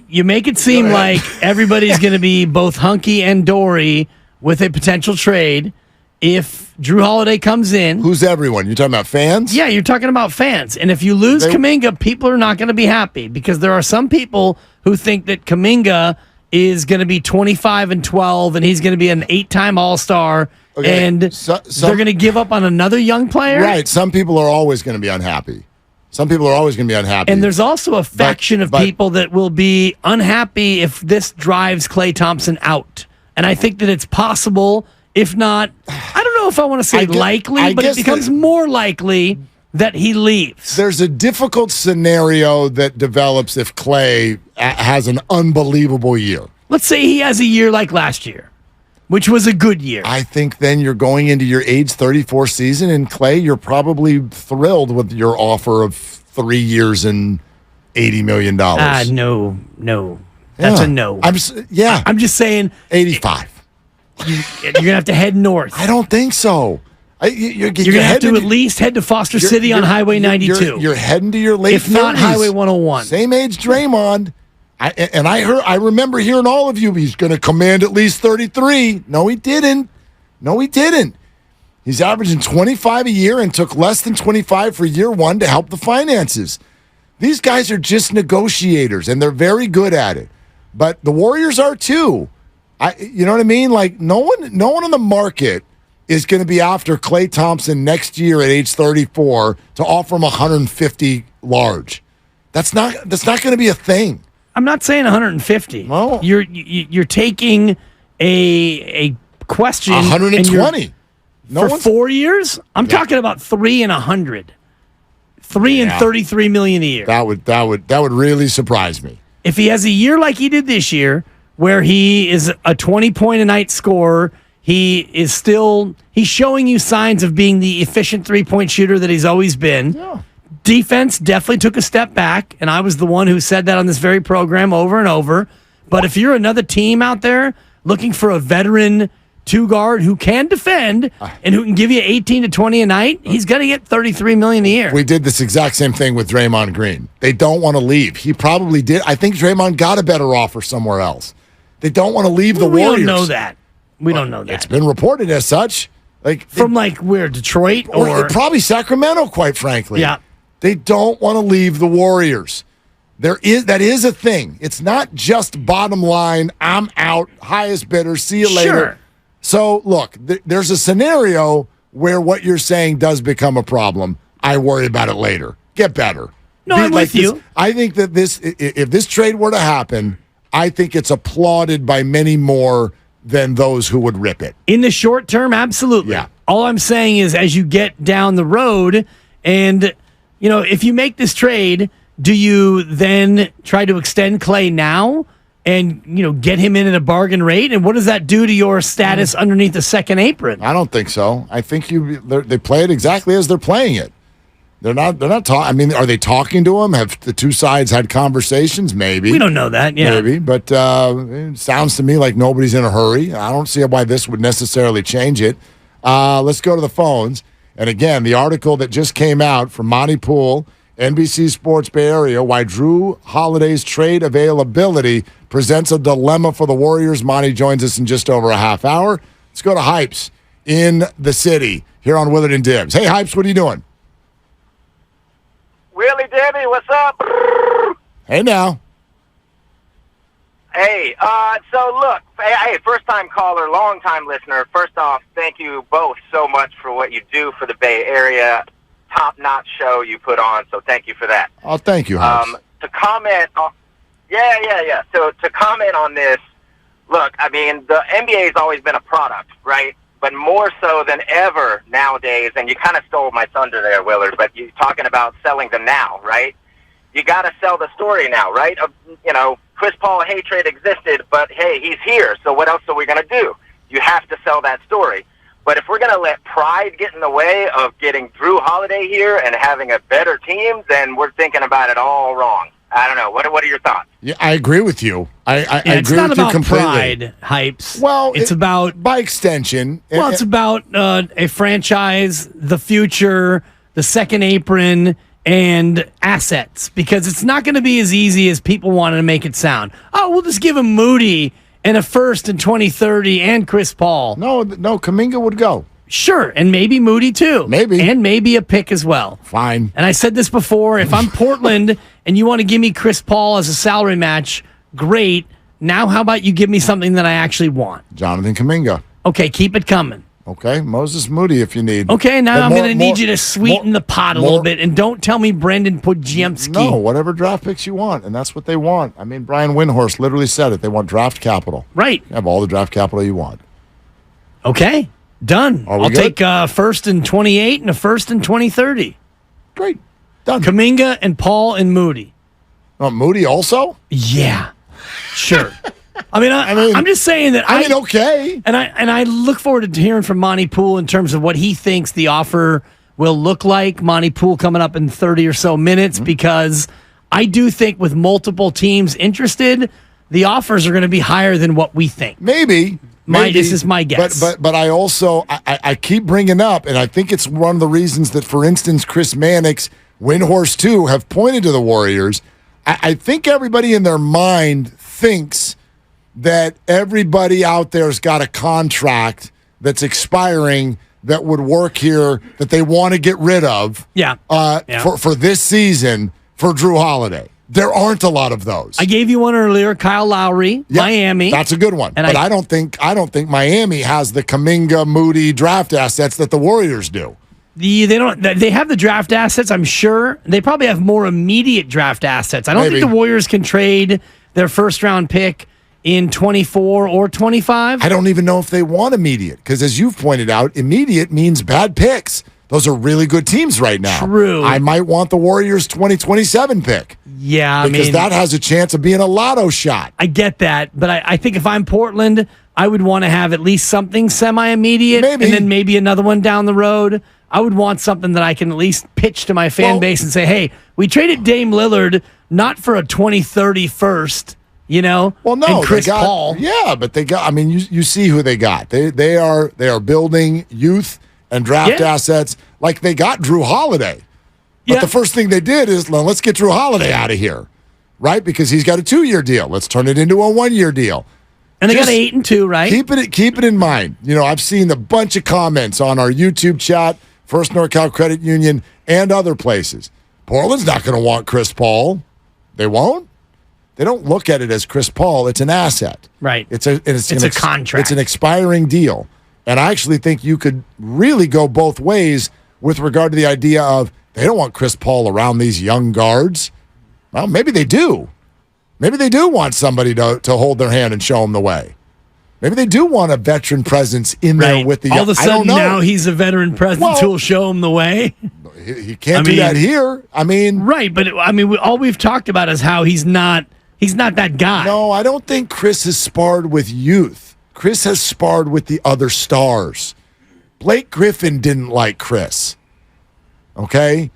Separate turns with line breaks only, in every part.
you make it seem like everybody's going to be both hunky and dory with a potential trade if Jrue Holiday comes in.
Who's everyone? You're talking about fans?
Yeah, you're talking about fans. And if you lose Kuminga, people are not going to be happy because there are some people who think that Kuminga is going to be 25-12 and he's going to be an 8-time All-Star and they're going to give up on another young player.
Right. Some people are always going to be unhappy. And
there's also a faction of people that will be unhappy if this drives Klay Thompson out. And I think that it's possible, if not, I don't know if I want to say likely, but it becomes more likely that he leaves.
There's a difficult scenario that develops if Klay has an unbelievable year.
Let's say he has a year like last year, which was a good year.
I think then you're going into your age 34 season, and Klay, you're probably thrilled with your offer of 3 years and $80 million.
No. That's a no. I'm just saying
85.
You're going to have to head north.
I don't think so. You're going to
have to at least head to Foster City on Highway 92.
You're heading to your late 30s.
If not Highway 101.
Same age Draymond. I remember hearing all of you, he's going to command at least 33. No, he didn't. He's averaging 25 a year and took less than 25 for year one to help the finances. These guys are just negotiators, and they're very good at it. But the Warriors are too. You know what I mean? Like no one on the market is going to be after Klay Thompson next year at age 34 to offer him 150 large. That's not going to be a thing.
I'm not saying 150.
No.
You're taking a question
120
for 4 years. I'm talking about 3 and 100. 3 and $33 million a year.
That would really surprise me.
If he has a year like he did this year, where he is a 20-point-a-night scorer, he's showing you signs of being the efficient three-point shooter that he's always been.
Yeah.
Defense definitely took a step back, and I was the one who said that on this very program over and over. But if you're another team out there looking for a veteran two-guard who can defend and who can give you 18 to 20 a night, he's going to get $33 million a year.
We did this exact same thing with Draymond Green. They don't want to leave. He probably did. I think Draymond got a better offer somewhere else. They don't want to leave the Warriors.
We don't know that. We don't know that.
It's been reported as such.
From where, Detroit? Or
probably Sacramento, quite frankly.
Yeah.
They don't want to leave the Warriors. That is a thing. It's not just bottom line, I'm out, highest bidder, see you later.
Sure.
So, look, there's a scenario where what you're saying does become a problem. I worry about it later. Get better.
No, I'm with you.
I think that if this trade were to happen, I think it's applauded by many more than those who would rip it.
In the short term, absolutely.
Yeah.
All I'm saying is as you get down the road and, if you make this trade, do you then try to extend Klay now and, get him in at a bargain rate? And what does that do to your status underneath the second apron?
I don't think so. I think they play it exactly as they're playing it. They're not talking. I mean, are they talking to him? Have the two sides had conversations? Maybe.
We don't know that, yeah.
Maybe, but it sounds to me like nobody's in a hurry. I don't see why this would necessarily change it. Let's go to the phones. And again, the article that just came out from Monty Poole, NBC Sports Bay Area, why Jrue Holiday's trade availability presents a dilemma for the Warriors. Monty joins us in just over a half hour. Let's go to Hypes in the city here on Willard and Dibs. Hey, Hypes, what are you doing?
Willie Debbie, what's up?
Hey, now.
Hey, so look, hey, first-time caller, long-time listener. First off, thank you both so much for what you do for the Bay Area. Top-notch show you put on, so thank you for that.
Oh, thank you, Hans.
To comment on, yeah. So to comment on this, look, I mean, the NBA has always been a product, right? But more so than ever nowadays, and you kind of stole my thunder there, Willard, but you're talking about selling them now, right? You got to sell the story now, right? Chris Paul hate trade existed, but hey, he's here, so what else are we going to do? You have to sell that story. But if we're going to let pride get in the way of getting Jrue Holiday here and having a better team, then we're thinking about it all wrong. I don't know. What are your thoughts?
Yeah, I agree with you. I
agree with you completely. It's not about pride, Hypes.
Well,
it's about...
By extension...
It's about a franchise, the future, the second apron, and assets, because it's not going to be as easy as people wanted to make it sound. Oh, we'll just give him Moody and a first in 2030 and Chris Paul.
No, Kuminga would go.
Sure, and maybe Moody too.
Maybe.
And maybe a pick as well.
Fine.
And I said this before, if I'm Portland and you want to give me Chris Paul as a salary match, great. Now how about you give me something that I actually want?
Jonathan Kuminga.
Okay, keep it coming.
Okay, Moses Moody if you need.
Okay, now I'm going to need you to sweeten the pot a little bit, and don't tell me Brendan Podziemski.
No, whatever draft picks you want, and that's what they want. I mean, Brian Windhorst literally said it. They want draft capital.
Right.
You have all the draft capital you want.
Okay, done. I'll take a first in 28 and a first in 2030.
Great, done.
Kuminga and Paul and Moody.
Oh, Moody also?
Yeah, sure. I mean, I'm just saying that.
Okay.
And I look forward to hearing from Monty Poole in terms of what he thinks the offer will look like. Monty Poole coming up in 30 or so minutes, because I do think with multiple teams interested, the offers are going to be higher than what we think.
Maybe.
This is my guess.
But I also I keep bringing up, and I think it's one of the reasons that, for instance, Chris Mannix, Windhorst too, have pointed to the Warriors. I think everybody in their mind thinks that everybody out there's got a contract that's expiring that would work here that they want to get rid of for this season for Jrue Holiday. There aren't a lot of those.
I gave you one earlier, Kyle Lowry, Miami.
That's a good one. But I don't think Miami has the Kuminga, Moody draft assets that the Warriors do.
They don't. They have the draft assets, I'm sure. They probably have more immediate draft assets. I don't think the Warriors can trade their first round pick in 24 or 25?
I don't even know if they want immediate, because as you've pointed out, immediate means bad picks. Those are really good teams right now.
True.
I might want the Warriors' 2027 pick.
Yeah,
because that has a chance of being a lotto shot.
I get that, but I think if I'm Portland, I would want to have at least something semi-immediate, and then maybe another one down the road. I would want something that I can at least pitch to my fan base and say, hey, we traded Dame Lillard not for a 2030 first. Well,
no,
and Chris Paul.
Yeah, but they got. I mean, you see who they got. They are building youth and draft assets. Like they got Jrue Holiday, but the first thing they did is let's get Jrue Holiday out of here, right? Because he's got a 2-year deal. Let's turn it into a 1-year deal.
And they got 8 and 2, right?
Keep it in mind. I've seen a bunch of comments on our YouTube chat, First NorCal Credit Union, and other places. Portland's not going to want Chris Paul. They won't. They don't look at it as Chris Paul. It's an asset.
Right.
It's a contract. It's an expiring deal. And I actually think you could really go both ways with regard to the idea of they don't want Chris Paul around these young guards. Well, maybe they do. Maybe they do want somebody to hold their hand and show them the way. Maybe they do want a veteran presence in there with the young.
All of a sudden now he's a veteran presence who will show him the way.
He can't do that here. I mean.
Right, but all we've talked about is how he's not that guy.
No, I don't think Chris has sparred with youth. Chris has sparred with the other stars. Blake Griffin didn't like Chris. Okay?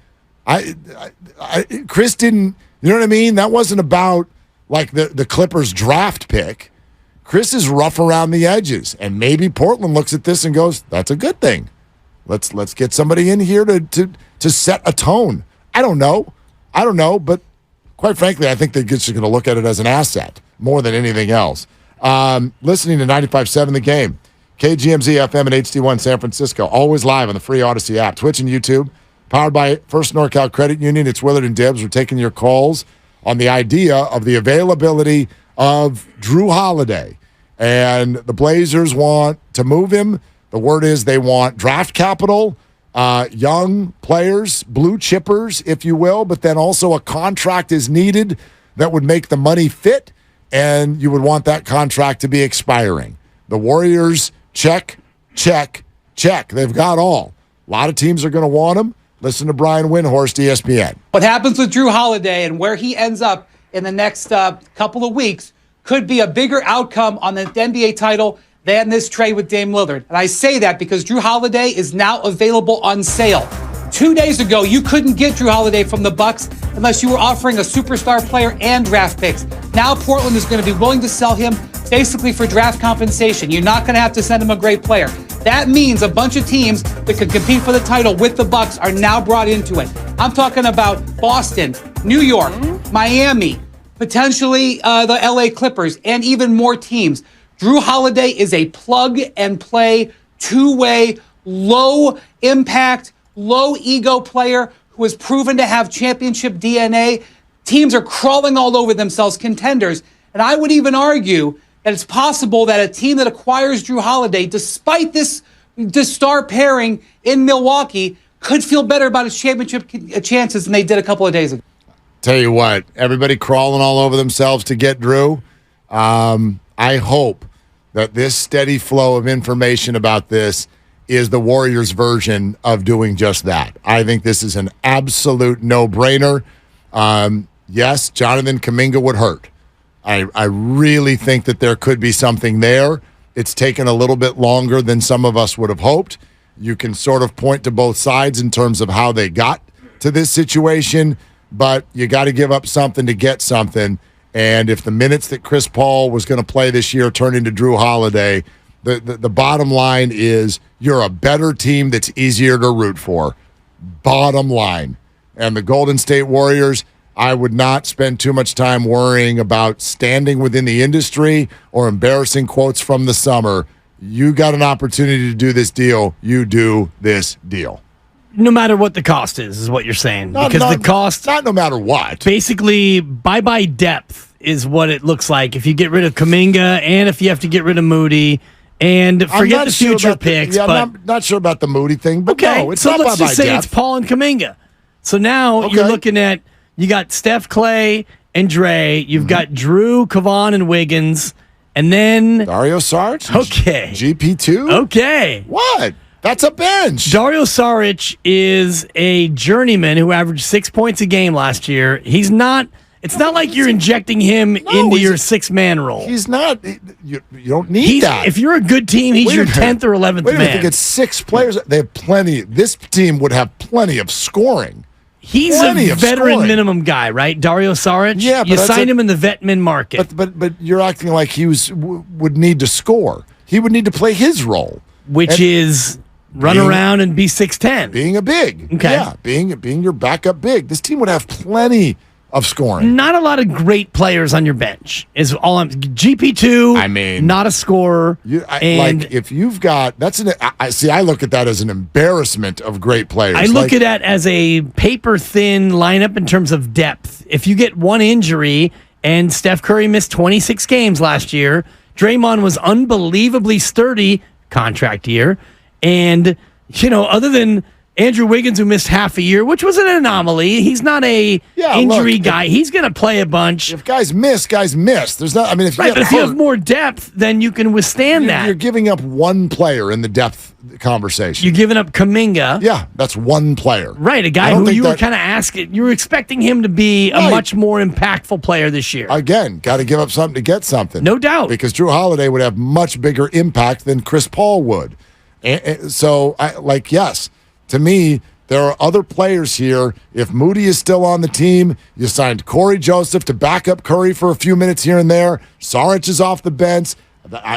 Chris didn't, you know what I mean? That wasn't about like the Clippers draft pick. Chris is rough around the edges, and maybe Portland looks at this and goes, that's a good thing. Let's get somebody in here to set a tone. I don't know, but quite frankly, I think they're just going to look at it as an asset more than anything else. Listening to 95.7 The Game, KGMZ FM and HD1 San Francisco, always live on the free Odyssey app, Twitch and YouTube, powered by First NorCal Credit Union. It's Willard and Dibs. We're taking your calls on the idea of the availability of Jrue Holiday. And the Blazers want to move him. The word is they want draft capital, young players, blue chippers, if you will, but then also a contract is needed that would make the money fit, and you would want that contract to be expiring. The Warriors, check. They've got all. A lot of teams are going to want him. Listen to Brian Windhorst, ESPN.
What happens with Jrue Holiday and where he ends up in the next couple of weeks could be a bigger outcome on the NBA title than this trade with Dame Lillard. And I say that because Jrue Holiday is now available on sale. 2 days ago, you couldn't get Jrue Holiday from the Bucks unless you were offering a superstar player and draft picks. Now Portland is going to be willing to sell him basically for draft compensation. You're not going to have to send him a great player. That means a bunch of teams that could compete for the title with the Bucks are now brought into it. I'm talking about Boston, New York, Miami, potentially the LA Clippers, and even more teams. Jrue Holiday is a plug-and-play, two-way, low-impact, low-ego player who has proven to have championship DNA. Teams are crawling all over themselves, contenders. And I would even argue that it's possible that a team that acquires Jrue Holiday, despite this star pairing in Milwaukee, could feel better about its championship chances than they did a couple of days ago.
Tell you what, everybody crawling all over themselves to get Jrue. I hope that this steady flow of information about this is the Warriors' version of doing just that. I think this is an absolute no-brainer. Yes, Jonathan Kuminga would hurt. I really think that there could be something there. It's taken a little bit longer than some of us would have hoped. You can sort of point to both sides in terms of how they got to this situation, but you got to give up something to get something. And if the minutes that Chris Paul was going to play this year turn into Jrue Holiday, the bottom line is you're a better team that's easier to root for. Bottom line. And the Golden State Warriors, I would not spend too much time worrying about standing within the industry or embarrassing quotes from the summer. You got an opportunity to do this deal. You do this deal.
No matter what the cost is what you're saying. The cost...
Not no matter what.
Basically, bye-bye depth is what it looks like if you get rid of Kuminga and if you have to get rid of Moody. And forget the future picks.
But I'm not sure about the Moody thing. But
okay,
no, it's
so
not
let's just say
depth.
it's Paul and Kuminga. So now you're looking at, you got Steph, Clay, and Dre. You've got Jrue, Kevon, and Wiggins. And then...
Dario Saric?
Okay.
GP2?
Okay.
What? That's a bench.
Dario Saric is a journeyman who averaged 6 points a game last year. He's not... It's not like you're injecting him into your six-man role.
He's not. You don't need that.
If you're a good team, he's your 10th or 11th man.
I think it's 6 players. They have plenty. This team would have plenty of scoring.
He's a veteran minimum guy, right? Dario Saric?
Yeah, but
you signed him in the vet min market.
But you're acting like he would need to score. He would need to play his role.
Which is run around and be 6'10".
Being a big.
Okay.
Yeah, being your backup big. This team would have plenty of scoring.
Not a lot of great players on your bench is all I'm. GP2.
I mean,
not a scorer.
Like if you've got I look at that as an embarrassment of great players.
I look at that as a paper thin lineup in terms of depth. If you get one injury, and Steph Curry missed 26 games last year, Draymond was unbelievably sturdy contract year, and other than Andrew Wiggins, who missed half a year, which was an anomaly. He's not a injury guy. He's going to play a bunch.
If guys miss, There's not. I mean, if you
have more depth, then you can withstand that.
You're giving up one player in the depth conversation.
You're giving up Kuminga.
Yeah, that's one player.
Right, a guy who you were kind of asking. You were expecting him to be a much more impactful player this year.
Again, got to give up something to get something.
No doubt.
Because Jrue Holiday would have much bigger impact than Chris Paul would. So, yes. To me, there are other players here. If Moody is still on the team, you signed Corey Joseph to back up Curry for a few minutes here and there. Saric is off the bench.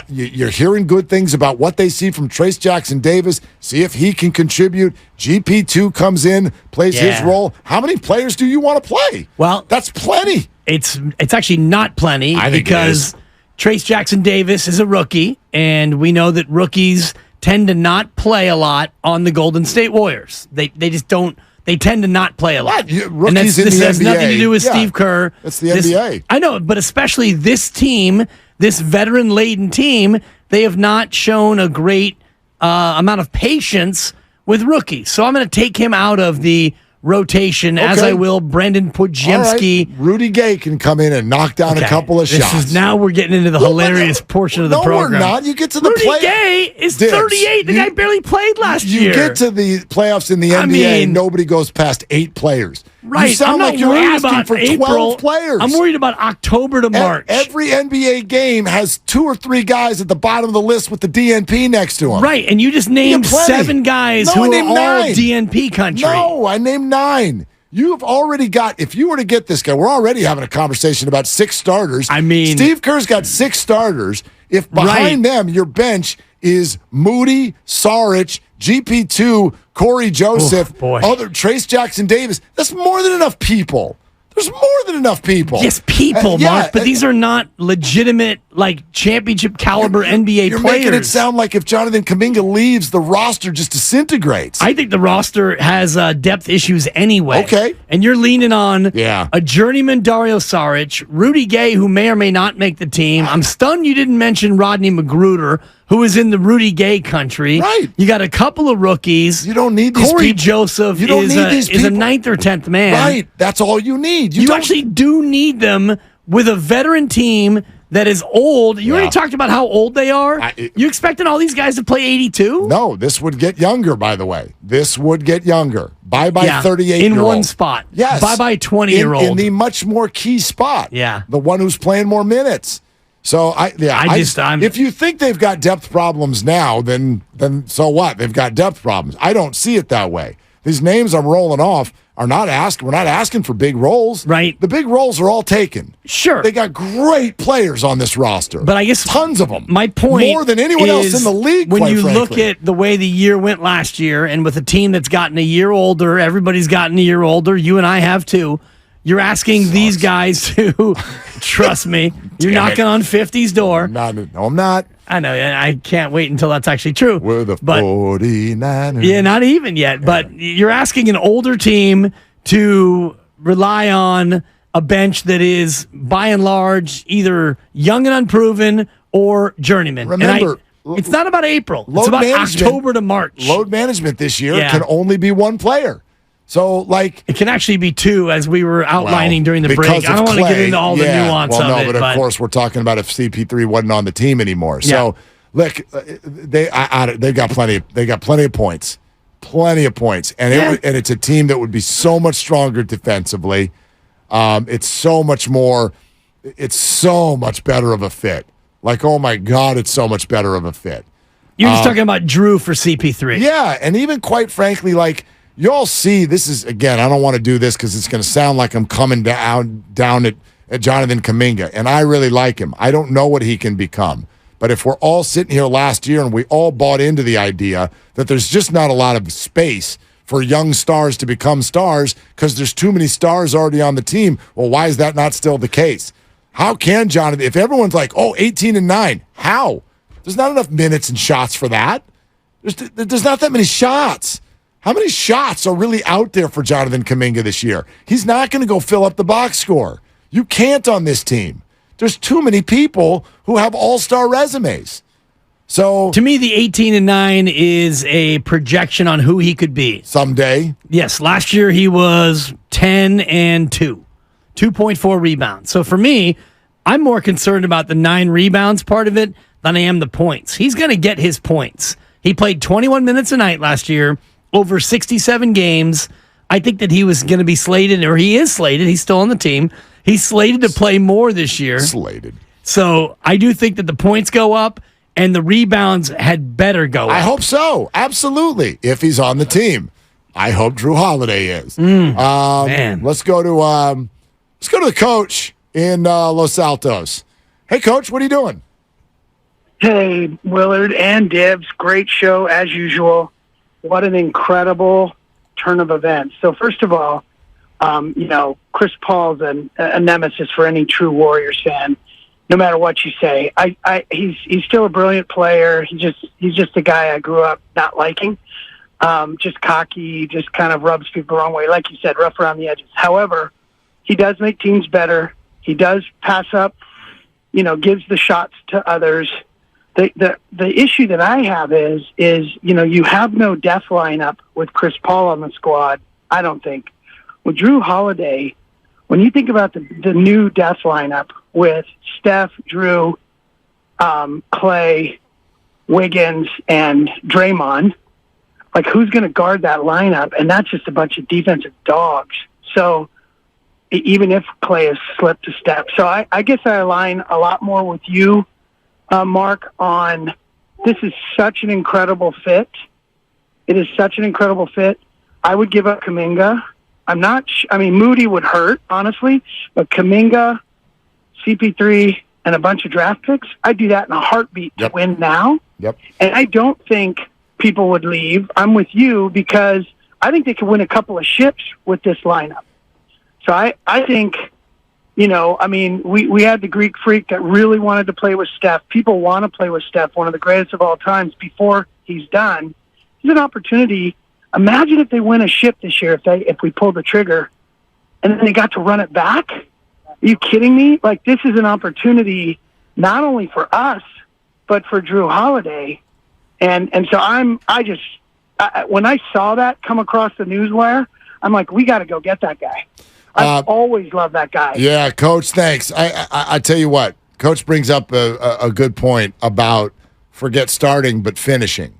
You're hearing good things about what they see from Trace Jackson-Davis. See if he can contribute. GP2 comes in, plays his role. How many players do you want to play?
Well,
that's plenty.
It's actually not plenty because Trace Jackson-Davis is a rookie, and we know that rookies tend to not play a lot on the Golden State Warriors. They just don't. They tend to not play a lot.
And this
has nothing to do with Steve Kerr.
That's the NBA.
I know, but especially this team, this veteran-laden team, they have not shown a great amount of patience with rookies. So I'm going to take him out of the rotation, as I will Brendan Podziemski.
Right. Rudy Gay can come in and knock down a couple of shots.
Now we're getting into the hilarious portion of the program.
No, we're not. You get to the
Rudy Gay is 38. The guy barely played last year.
You get to the playoffs in the NBA, and nobody goes past 8 players.
Right.
You sound like you're asking for 12 players.
I'm worried about October to March.
Every NBA game has 2 or 3 guys at the bottom of the list with the DNP next to them.
Right, and you just named 7 guys who are all DNP country.
No, I named 9. You've already got, if you were to get this guy, we're already having a conversation about 6 starters.
I mean,
Steve Kerr's got 6 starters. If behind them, your bench is Moody, Saric, GP2, Corey Joseph, Trace Jackson Davis. That's more than enough people. There's more than enough people.
Yes, people, Mark, but these are not legitimate, championship caliber NBA
you're
players.
Making it sound like if Jonathan Kuminga leaves, the roster just disintegrates.
I think the roster has depth issues anyway.
Okay.
And you're leaning on a journeyman Dario Saric, Rudy Gay, who may or may not make the team. I'm stunned you didn't mention Rodney Magruder, who is in the Rudy Gay country.
Right.
You got a couple of rookies.
You don't need these
Corey
people.
Joseph is a 9th or 10th man.
Right. That's all you need.
You actually do need them with a veteran team that is old. You already talked about how old they are. You expecting all these guys to play 82?
No, this would get younger, by the way. This would get younger. Bye-bye 38-year-old.
In one spot.
Yes.
Bye-bye 20-year-old.
In the much more key spot.
Yeah.
The one who's playing more minutes. So, if you think they've got depth problems now, then so what? They've got depth problems. I don't see it that way. These names I'm rolling off are not we're not asking for big roles.
Right.
The big roles are all taken.
Sure.
They got great players on this roster.
But I guess
tons of them.
My point
more than anyone else in the league,
when you look at the way the year went last year, and with a team that's gotten a year older, everybody's gotten a year older, you and I have too. You're asking these guys to, trust me, you're knocking on 50's door.
No, I'm not.
I know, and I can't wait until that's actually true.
We're the 49ers.
Yeah, not even yet. But you're asking an older team to rely on a bench that is, by and large, either young and unproven or journeyman.
Remember,
it's not about April. It's about October to March.
Load management this year can only be one player. So,
it can actually be two, as we were outlining during the break. I don't want to get into all the nuance of it.
But of course, we're talking about if CP3 wasn't on the team anymore. So, look, they've got plenty. They got plenty of points, and it's a team that would be so much stronger defensively. It's so much more. It's so much better of a fit. Oh my God, it's so much better of a fit.
You're just talking about Jrue for CP3.
Yeah, and even quite frankly, you all see, this is, again, I don't want to do this because it's going to sound like I'm coming down at Jonathan Kuminga, and I really like him. I don't know what he can become. But if we're all sitting here last year and we all bought into the idea that there's just not a lot of space for young stars to become stars because there's too many stars already on the team, well, why is that not still the case? How can Jonathan, if everyone's 18-9, how? There's not enough minutes and shots for that. There's not that many shots. How many shots are really out there for Jonathan Kuminga this year? He's not going to go fill up the box score. You can't on this team. There's too many people who have all-star resumes. So
to me, the 18-9 is a projection on who he could be
someday.
Yes, last year he was 10-2, 2.4 rebounds. So for me, I'm more concerned about the 9 rebounds part of it than I am the points. He's going to get his points. He played 21 minutes a night last year. Over 67 games. I think that he was going to be slated, or he is slated. He's still on the team. He's slated to play more this year.
Slated.
So I do think that the points go up and the rebounds had better go up.
I hope so. Absolutely. If he's on the team. I hope Jrue Holiday is. Man. Let's go to the coach in Los Altos. Hey, Coach, what are you doing?
Hey, Willard and Dibs. Great show as usual. What an incredible turn of events. So first of all, Chris Paul's a nemesis for any true Warriors fan, no matter what you say. He's still a brilliant player. He's just a guy I grew up not liking. Just cocky, just kind of rubs people the wrong way. Like you said, rough around the edges. However, he does make teams better. He does pass up, gives the shots to others. The issue that I have is you have no death lineup with Chris Paul on the squad, I don't think. With Jrue Holiday, when you think about the new death lineup with Steph, Jrue, Clay, Wiggins, and Draymond, who's going to guard that lineup? And that's just a bunch of defensive dogs. So even if Clay has slipped a step. So I guess I align a lot more with you, Mark, on this is such an incredible fit. It is such an incredible fit. I would give up Kuminga. Moody would hurt, honestly, but Kuminga, CP3, and a bunch of draft picks, I'd do that in a heartbeat to win now.
Yep.
And I don't think people would leave. I'm with you because I think they could win a couple of ships with this lineup. So I think, we had the Greek Freak that really wanted to play with Steph. People want to play with Steph, one of the greatest of all times, before he's done. It's an opportunity. Imagine if they win a ship this year, if we pull the trigger, and then they got to run it back. Are you kidding me? Like, this is an opportunity not only for us, but for Jrue Holiday. And so when I saw that come across the newswire, I'm like, we got to go get that guy. I've always loved that guy.
Yeah, Coach, thanks. I tell you what, Coach brings up a good point about forget starting but finishing.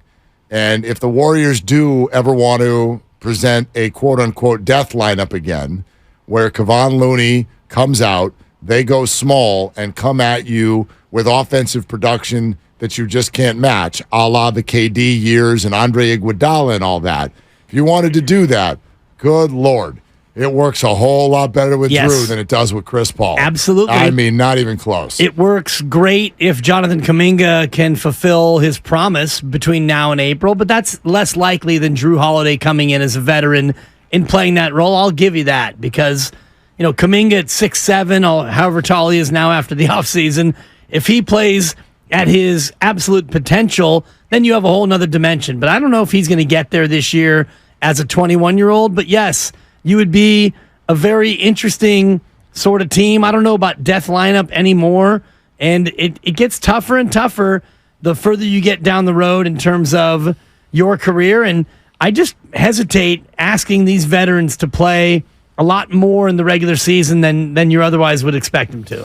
And if the Warriors do ever want to present a quote-unquote death lineup again, where Kevon Looney comes out, they go small and come at you with offensive production that you just can't match, a la the KD years and Andre Iguodala and all that. If you wanted to do that, good Lord, it works a whole lot better with Jrue than it does with Chris Paul.
Absolutely.
I mean, not even close.
It works great if Jonathan Kuminga can fulfill his promise between now and April, but that's less likely than Jrue Holiday coming in as a veteran and playing that role. I'll give you that because, Kuminga at 6'7", or however tall he is now after the offseason, if he plays at his absolute potential, then you have a whole nother dimension. But I don't know if he's going to get there this year as a 21-year-old. But yes, you would be a very interesting sort of team. I don't know about death lineup anymore. And it gets tougher and tougher the further you get down the road in terms of your career. And I just hesitate asking these veterans to play a lot more in the regular season than you otherwise would expect them to.